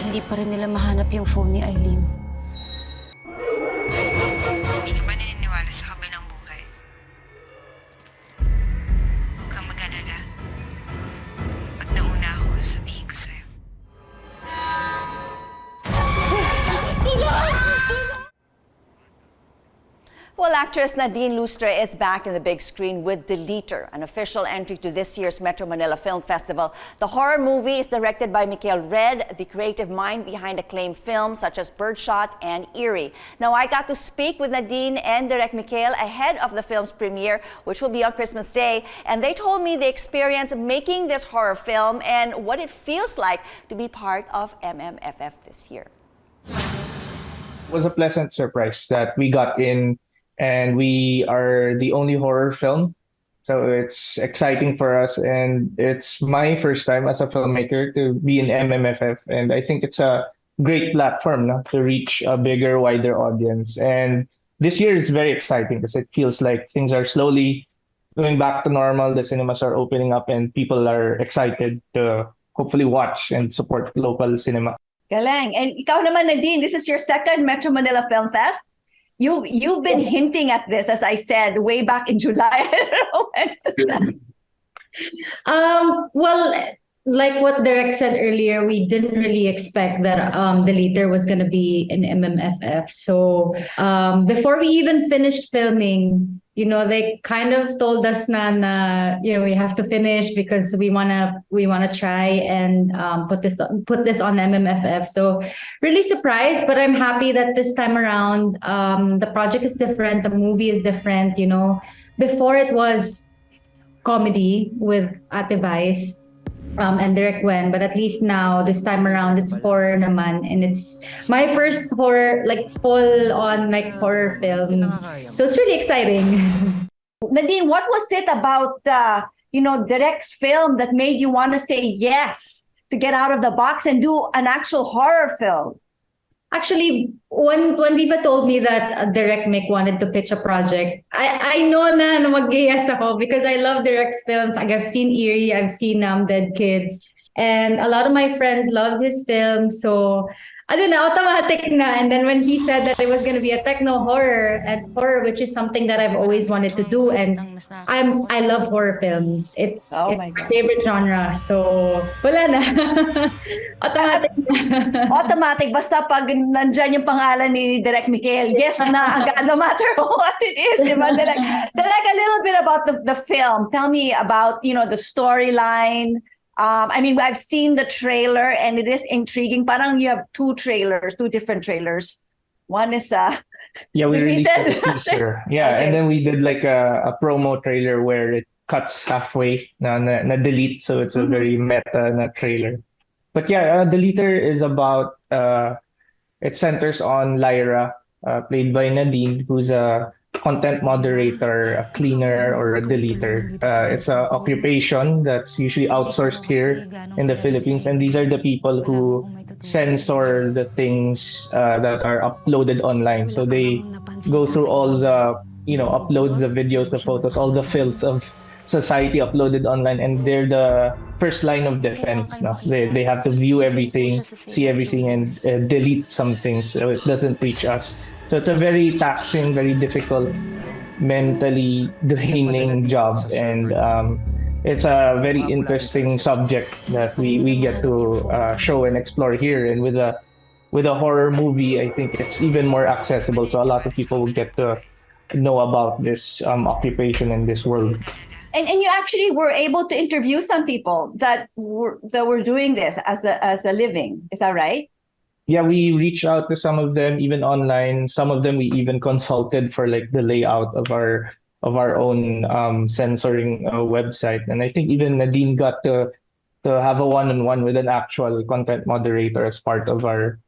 hindi pa rin nila mahanap yung phone ni Eileen. Hindi ka ba naniniwala sa kabilang buhay? Huwag kang mag-alala. Pag nauna ako, sabihin ko sa'yo. Well, actress Nadine Lustre is back in the big screen with Deleter, an official entry to this year's Metro Manila Film Festival. The horror movie is directed by Mikhail Red, the creative mind behind acclaimed films such as Birdshot and Eerie. Now, I got to speak with Nadine and Direk Mikhail ahead of the film's premiere, which will be on Christmas Day, and they told me the experience making this horror film and what it feels like to be part of MMFF this year. It was a pleasant surprise that we got in and we are the only horror film. So it's exciting for us, and it's my first time as a filmmaker to be in MMFF, and I think it's a great platform to reach a bigger, wider audience. And this year is very exciting because it feels like things are slowly going back to normal. The cinemas are opening up and people are excited to hopefully watch and support local cinema. Galing. And ikaw naman, Nadine, this is your second Metro Manila Film Fest. You've been hinting at this, as I said, way back in July. I don't know when was that? Well, like what Direk said earlier, we didn't really expect that the leader was going to be in MMFF. So before we even finished filming, they kind of told us na we have to finish because we wanna try and put this on MMFF. So really surprised, but I'm happy that this time around the project is different, the movie is different. Before it was comedy with Ate Vice and Direk Wen, but at least now this time around it's horror naman, and it's my first horror, like full on like horror film. So it's really exciting. Nadine, what was it about Direk's film that made you want to say yes to get out of the box and do an actual horror film? Actually, when Viva told me that Direk Mick wanted to pitch a project, I know na mag-yes ako because I love Direk's films. Like, I've seen Eerie, I've seen Dead Kids, and a lot of my friends loved his films. So I don't know, automatic na. And then when he said that it was going to be a techno horror, which is something that I've always wanted to do, and I love horror films. It's my favorite genre. So wala na. Automatic na. Automatic. Basta pag nandyan yung pangalan ni Direk Mikhail, yes na agad, no matter what it is. Diba? Direk, a little bit about the film. Tell me about, the storyline. I've seen the trailer and it is intriguing. Parang you have two different trailers. One is we released a teaser. Yeah, okay. And then we did like a promo trailer where it cuts halfway na delete, so it's a very meta trailer. But yeah, Deleter is about it centers on Lyra, played by Nadine, who's a content moderator, a cleaner, or a deleter. It's an occupation that's usually outsourced here in the Philippines, and these are the people who censor the things that are uploaded online. So they go through all the uploads, the videos, the photos, all the filth of society uploaded online, and they're the first line of defense. No? They have to view everything, see everything, and delete some things so it doesn't reach us. So it's a very taxing, very difficult, mentally draining job, and it's a very interesting subject that we get to show and explore here. And with a horror movie, I think it's even more accessible, so a lot of people will get to know about this occupation and this world. And you actually were able to interview some people that were doing this as a living. Is that right? Yeah, we reached out to some of them, even online. Some of them we even consulted for like the layout of our own censoring website. And I think even Nadine got to have a one-on-one with an actual content moderator as part of our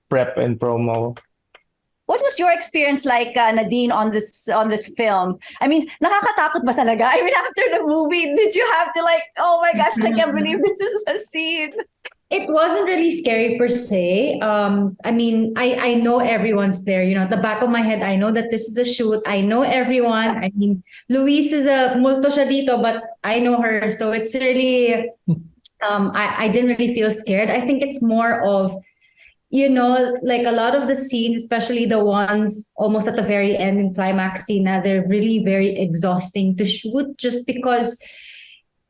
prep and promo. What was your experience like, Nadine, on this film? Nakakatakot ba talaga? After the movie, did you have to oh my gosh, I can't believe this is a scene? It wasn't really scary per se. I know everyone's there. At the back of my head, I know that this is a shoot. I know everyone. Luis is a multo siya dito, but I know her. So it's really, I didn't really feel scared. I think it's more of, like a lot of the scenes, especially the ones almost at the very end in climax scene, they're really very exhausting to shoot just because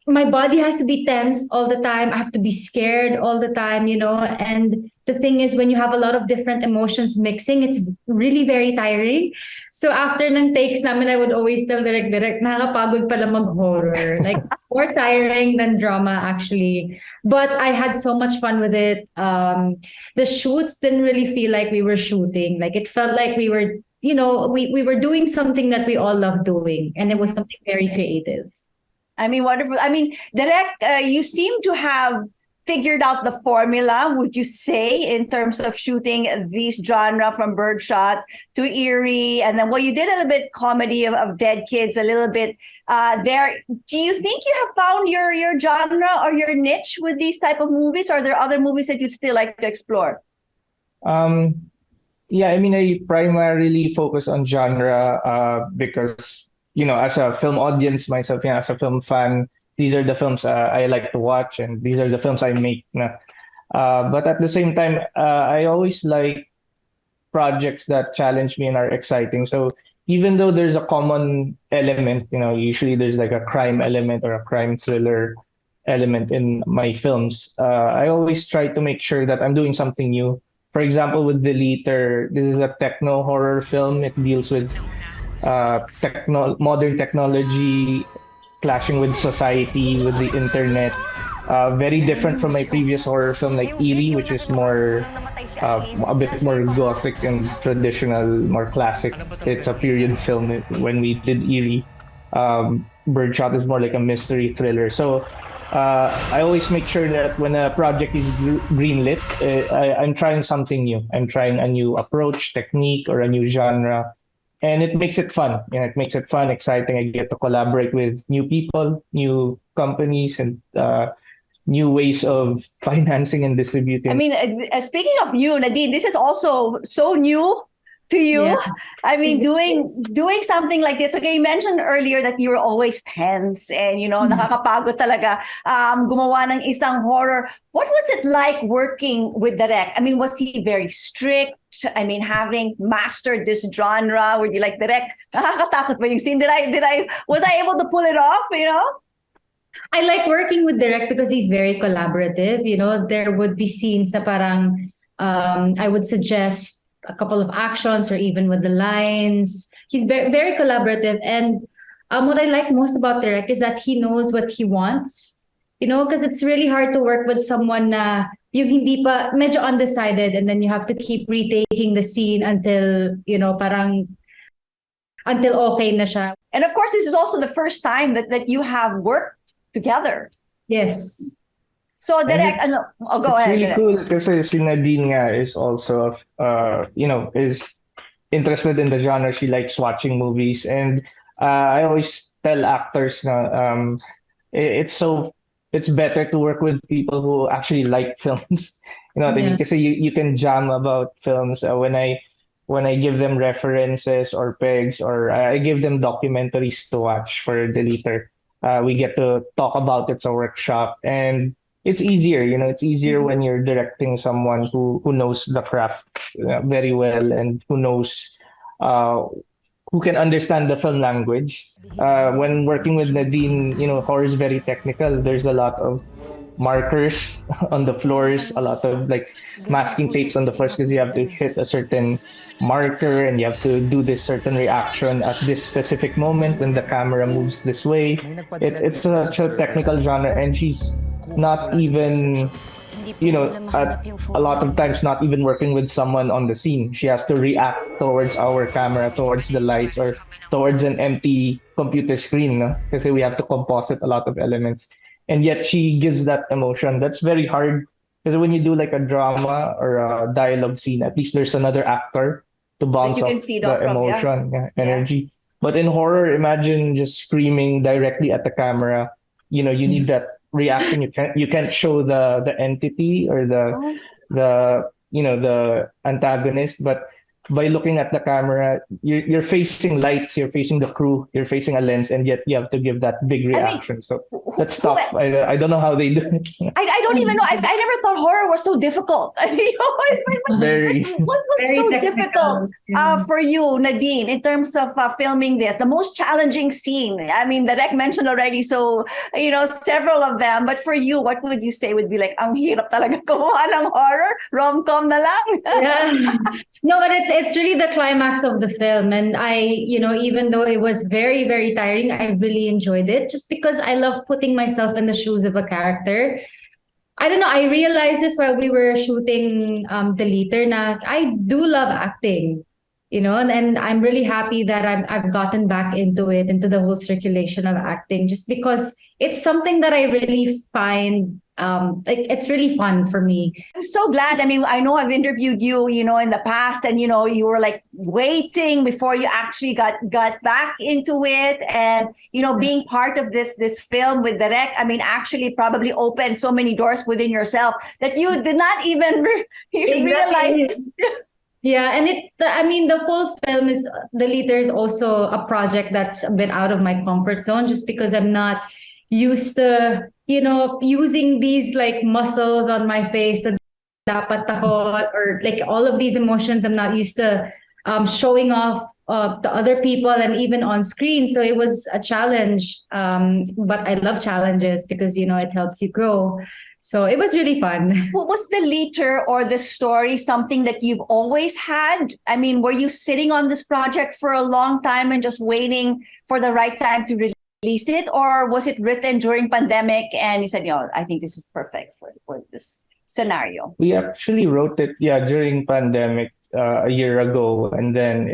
my body has to be tense all the time. I have to be scared all the time, and the thing is when you have a lot of different emotions mixing, it's really very tiring. So after ng takes namin, I would always tell Direk, nakakapagod pala mag-horror. Like it's more tiring than drama actually. But I had so much fun with it. The shoots didn't really feel like we were shooting. Like it felt like we were, we were doing something that we all love doing. And it was something very creative. I mean, wonderful. I mean, Direk, you seem to have figured out the formula, would you say, in terms of shooting these genre from Birdshot to Eerie, and then you did a little bit comedy of Dead Kids, a little bit there. Do you think you have found your genre or your niche with these type of movies? Or are there other movies that you'd still like to explore? Yeah, I mean, I primarily focus on genre because as a film audience myself, as a film fan, these are the films I like to watch, and these are the films I make. But at the same time, I always like projects that challenge me and are exciting. So even though there's a common element, usually there's like a crime element or a crime thriller element in my films, I always try to make sure that I'm doing something new. For example, with The Leader, this is a techno horror film. It deals with modern technology clashing with society, with the internet. Very different from my previous horror film like Eerie, which is more a bit more gothic and traditional, more classic. It's a period film. When we did Eerie, Birdshot is more like a mystery thriller. So I always make sure that when a project is greenlit, I'm trying something new. I'm trying a new approach, technique, or a new genre. And it makes it fun. It makes it fun, exciting. I get to collaborate with new people, new companies, and new ways of financing and distributing. I mean, speaking of you, Nadine, this is also so new to you. Yeah. I mean, doing something like this. Okay, you mentioned earlier that you were always tense and, nakakapagod talaga gumawa ng isang horror. What was it like working with Direk? I mean, was he very strict? I mean, having mastered this genre, were you like, Direk, nakakatakot ba yung scene? Was I able to pull it off, I like working with Direk because he's very collaborative. There would be scenes na parang I would suggest a couple of actions or even with the lines. He's very, very collaborative. And what I like most about Direk is that he knows what he wants. Because it's really hard to work with someone na yung hindi pa medyo undecided, and then you have to keep retaking the scene until, until okay na siya. And of course, this is also the first time that you have worked together. Yes. So Direk, go ahead. It's really cool kasi si Nadine nga is also, is interested in the genre. She likes watching movies. And I always tell actors na it's better to work with people who actually like films. You know what I mean? Kasi you can jam about films. When I give them references or pegs, or I give them documentaries to watch for The Leader, we get to talk about it. It's a workshop, and it's easier. It's easier when you're directing someone who knows the craft very well, and who knows who can understand the film language. When working with Nadine, horror is very technical. There's a lot of markers on the floors, a lot of like masking tapes on the floors, because you have to hit a certain marker and you have to do this certain reaction at this specific moment when the camera moves this way. It's such a technical genre, and she's not even a lot of times not even working with someone on the scene. She has to react towards our camera, towards the lights, or towards an empty computer screen, because we have to composite a lot of elements. And yet she gives that emotion. That's very hard, because when you do like a drama or a dialogue scene, at least there's another actor to bounce off the emotion, energy. But in horror, imagine just screaming directly at the camera. You need that reaction. You can't show the entity or the antagonist, but by looking at the camera, you're facing lights, you're facing the crew, you're facing a lens, and yet you have to give that big reaction. So that's tough. I don't know how they do it. I don't even know. I never thought horror was so difficult. Very. What was Very so technical. difficult for you, Nadine, in terms of filming this? The most challenging scene. I mean, Direk mentioned already, so several of them. But for you, what would you say would be like ang hirap talaga kumuha ng horror rom-com na lang? Yeah. No, but it's really the climax of the film, and even though it was very, very tiring, I really enjoyed it just because I love putting myself in the shoes of a character. I don't know, I realized this while we were shooting The Leader na I do love acting, and I'm really happy that I've gotten back into it, into the whole circulation of acting, just because it's something that I really find it's really fun for me. I'm so glad. I mean, I know I've interviewed you, in the past, and you were like waiting before you actually got back into it, and being part of this film with Direk. I mean, actually, probably opened so many doors within yourself that you did not even realize. Yeah, and the full film is The Leader is also a project that's a bit out of my comfort zone, just because I'm not used to using these like muscles on my face and dapat takot, or like all of these emotions I'm not used to showing off to other people and even on screen. So it was a challenge, but I love challenges because it helps you grow. So it was really fun. What was The Leader or the story something that you've always had? I mean, were you sitting on this project for a long time and just waiting for the right time to release it, or was it written during pandemic and you said, I think this is perfect for this scenario? We actually wrote it, during pandemic a year ago, and then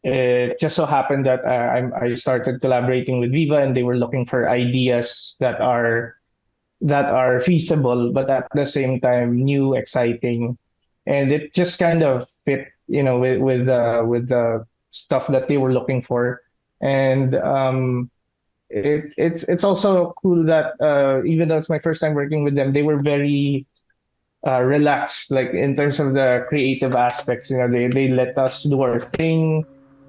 it just so happened that I started collaborating with Viva, and they were looking for ideas that are feasible, but at the same time new, exciting, and it just kind of fit, with the stuff that they were looking for, and it's also cool that even though it's my first time working with them, they were very relaxed, like in terms of the creative aspects. They let us do our thing.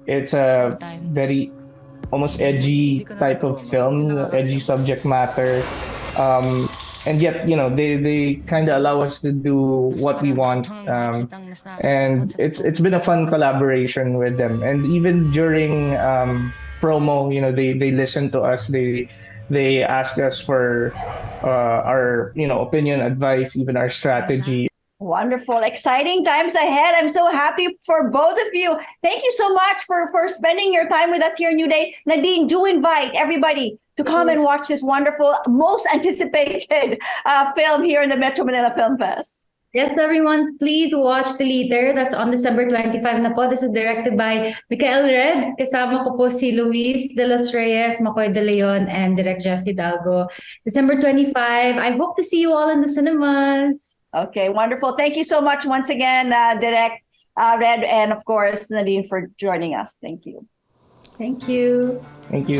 It's a very almost edgy type of film, edgy subject matter. And yet, they kind of allow us to do what we want. And it's been a fun collaboration with them. And even during promo, they listen to us. They ask us for our opinion, advice, even our strategy. Wonderful. Exciting times ahead. I'm so happy for both of you. Thank you so much for spending your time with us here in New Day. Nadine, do invite everybody to come and watch this wonderful, most anticipated film here in the Metro Manila Film Fest. Yes, everyone, please watch The Leader. That's on December 25 na po. This is directed by Mikhail Red. Kasama ko po si Luis de los Reyes, Makoy de Leon, and Direk Jeff Hidalgo. December 25. I hope to see you all in the cinemas. Okay, wonderful. Thank you so much once again, Direk Red, and of course, Nadine, for joining us. Thank you. Thank you. Thank you.